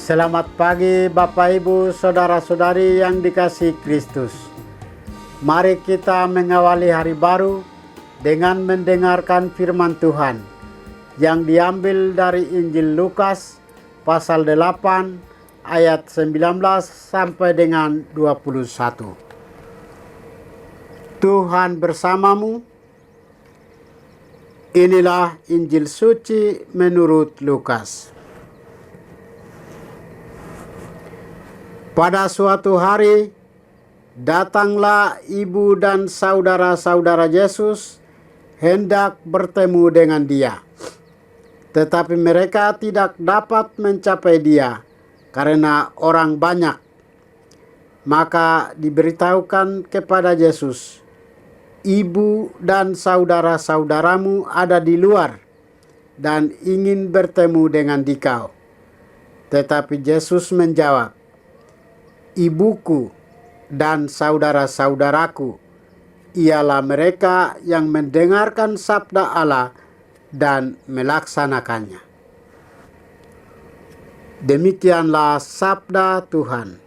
Selamat pagi Bapak Ibu Saudara-saudari yang dikasihi Kristus. Mari kita mengawali hari baru dengan mendengarkan firman Tuhan yang diambil dari Injil Lukas pasal 8 ayat 19 sampai dengan 21. Tuhan bersamamu. Inilah Injil suci menurut Lukas. Pada suatu hari, datanglah ibu dan saudara-saudara Yesus hendak bertemu dengan dia. Tetapi mereka tidak dapat mencapai dia karena orang banyak. Maka diberitahukan kepada Yesus, "Ibu dan saudara-saudaramu ada di luar dan ingin bertemu dengan dikau." Tetapi Yesus menjawab, "Ibuku dan saudara-saudaraku ialah mereka yang mendengarkan sabda Allah dan melaksanakannya." Demikianlah sabda Tuhan.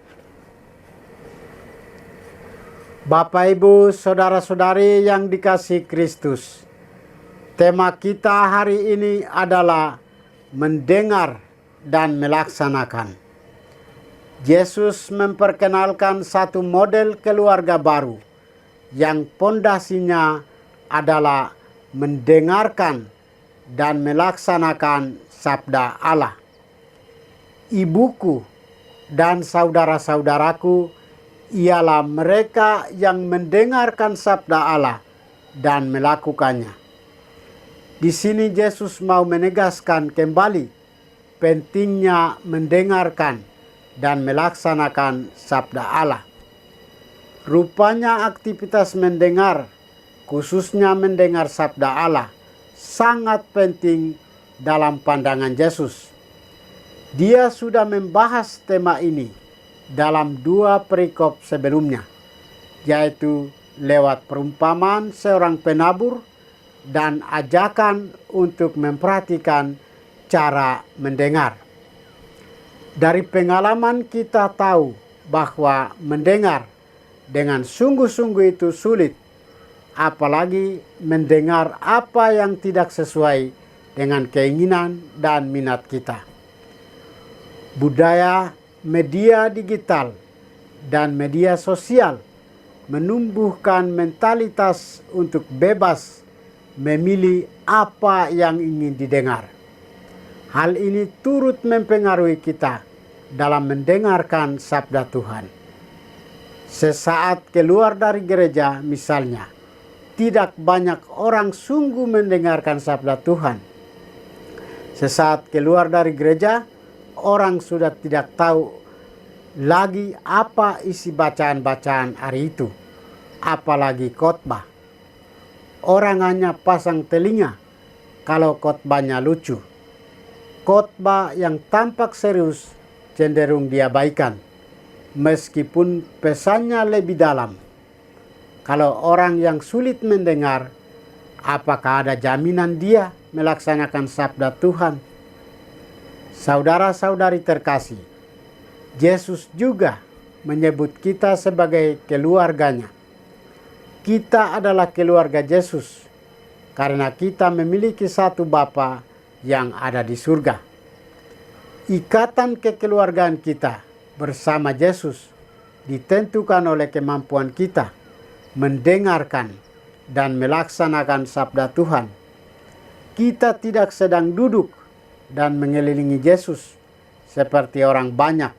Bapak Ibu Saudara-saudari yang dikasihi Kristus, tema kita hari ini adalah mendengar dan melaksanakan. Yesus memperkenalkan satu model keluarga baru yang pondasinya adalah mendengarkan dan melaksanakan sabda Allah. Ibuku dan saudara-saudaraku ialah mereka yang mendengarkan sabda Allah dan melakukannya. Di sini Yesus mau menegaskan kembali pentingnya mendengarkan dan melaksanakan sabda Allah. Rupanya aktivitas mendengar, khususnya mendengar sabda Allah, sangat penting dalam pandangan Yesus. Dia sudah membahas tema ini dalam 2 perikop sebelumnya, yaitu lewat perumpamaan seorang penabur dan ajakan untuk memperhatikan cara mendengar. Dari pengalaman kita tahu bahwa mendengar dengan sungguh-sungguh itu sulit, apalagi mendengar apa yang tidak sesuai dengan keinginan dan minat kita. Budaya media digital dan media sosial menumbuhkan mentalitas untuk bebas memilih apa yang ingin didengar. Hal ini turut mempengaruhi kita dalam mendengarkan sabda Tuhan. Sesaat keluar dari gereja misalnya, tidak banyak orang sungguh mendengarkan sabda Tuhan. Sesaat keluar dari gereja, orang sudah tidak tahu lagi apa isi bacaan-bacaan hari itu, apalagi khotbah. Orang hanya pasang telinga kalau khotbahnya lucu. Khotbah yang tampak serius cenderung diabaikan, meskipun pesannya lebih dalam. Kalau orang yang sulit mendengar, apakah ada jaminan dia melaksanakan sabda Tuhan? Saudara-saudari terkasih, Yesus juga menyebut kita sebagai keluarganya. Kita adalah keluarga Yesus karena kita memiliki satu Bapa yang ada di surga. Ikatan kekeluargaan kita bersama Yesus ditentukan oleh kemampuan kita mendengarkan dan melaksanakan sabda Tuhan. Kita tidak sedang duduk dan mengelilingi Yesus seperti orang banyak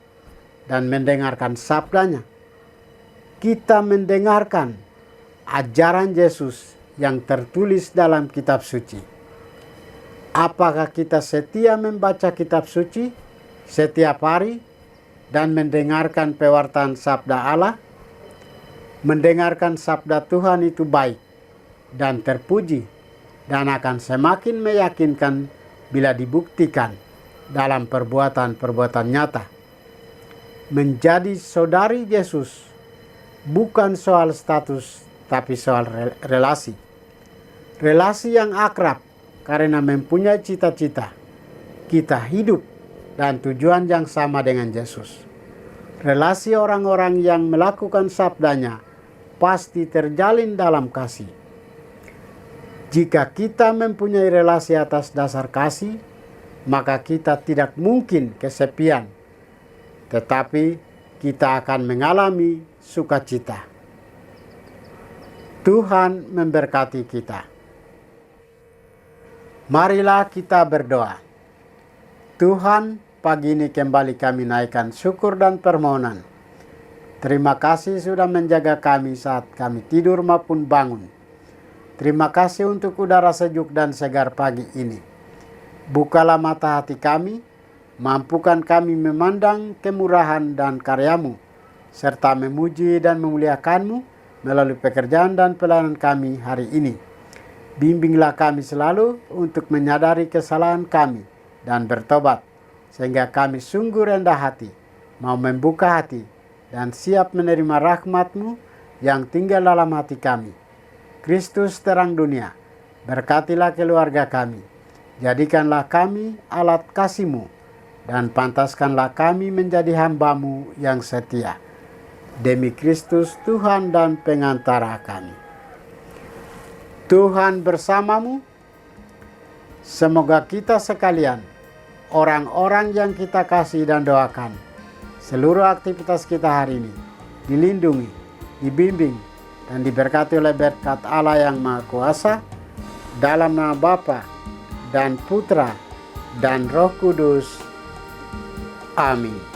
dan mendengarkan sabdanya. Kita mendengarkan ajaran Yesus yang tertulis dalam kitab suci. Apakah kita setia membaca kitab suci setiap hari dan mendengarkan pewartaan sabda Allah? Mendengarkan sabda Tuhan itu baik dan terpuji dan akan semakin meyakinkan bila dibuktikan dalam perbuatan-perbuatan nyata. Menjadi saudari Yesus bukan soal status, tapi soal relasi. Relasi yang akrab karena mempunyai cita-cita. Kita hidup dan tujuan yang sama dengan Yesus. Relasi orang-orang yang melakukan sabdanya pasti terjalin dalam kasih. Jika kita mempunyai relasi atas dasar kasih, maka kita tidak mungkin kesepian, tetapi kita akan mengalami sukacita. Tuhan memberkati kita. Marilah kita berdoa. Tuhan, pagi ini kembali kami naikkan syukur dan permohonan. Terima kasih sudah menjaga kami saat kami tidur maupun bangun. Terima kasih untuk udara sejuk dan segar pagi ini. Bukalah mata hati kami, mampukan kami memandang kemurahan dan karya-Mu, serta memuji dan memuliakan-Mu melalui pekerjaan dan pelayanan kami hari ini. Bimbinglah kami selalu untuk menyadari kesalahan kami dan bertobat, sehingga kami sungguh rendah hati, mau membuka hati, dan siap menerima rahmat-Mu yang tinggal dalam hati kami. Kristus terang dunia, berkatilah keluarga kami, jadikanlah kami alat kasih-Mu, dan pantaskanlah kami menjadi hamba-Mu yang setia. Demi Kristus Tuhan dan pengantara kami. Tuhan bersamamu. Semoga kita sekalian, orang-orang yang kita kasih dan doakan, seluruh aktivitas kita hari ini dilindungi, dibimbing, dan diberkati oleh berkat Allah yang Maha Kuasa, dalam nama Bapa dan Putra dan Roh Kudus. Amin.